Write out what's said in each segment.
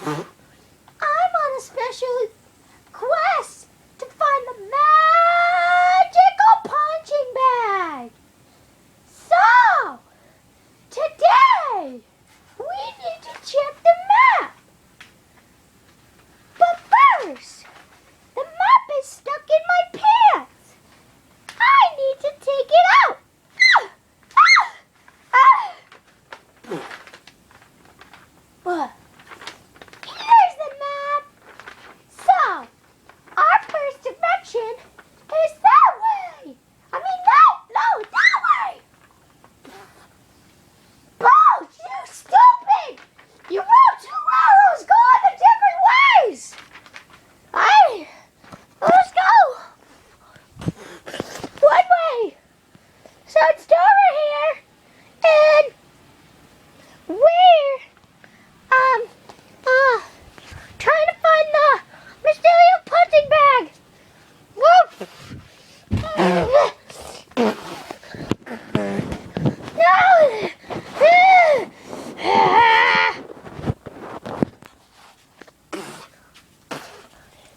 I'm on a special quest to find the magical punching bag. So, today, we need to check the map. But first, the map is stuck in my pants. I need to take it out. What? Here's the map. So, our first direction is that way. I mean, no, that way. Bones, you stupid! You wrote two arrows going the different ways. Let's go. One way. So it's over here, and we're trying to find the mysterious punching bag. No!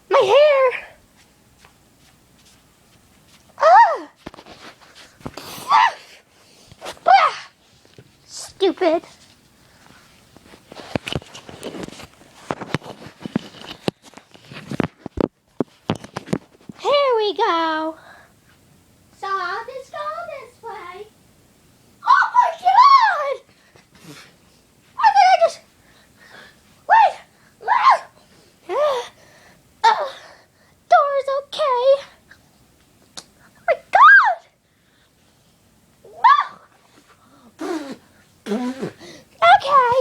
My hair! Stupid. Here we go. So I'll just go this way. Oh my God! I think I just... Wait! Door's okay. Oh my God! Okay.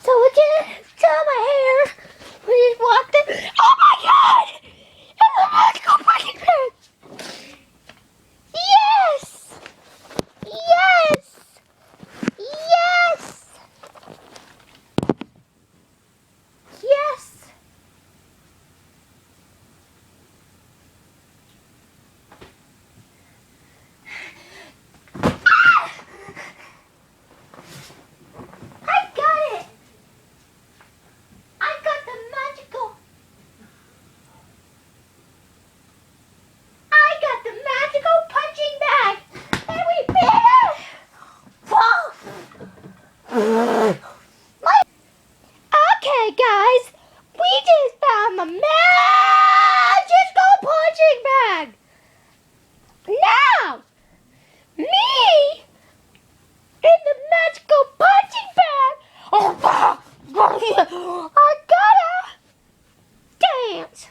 So we just tell my hair. We just walked in. Oh my God! And the magical punching bag! Yes! Yes! Yes! Yes! Ah! I got it! I got the magical... I got the magical punching bag! And we beat it! Whoa! Okay, guys, we just found the magical punching bag. Now, me in the magical punching bag are gonna dance.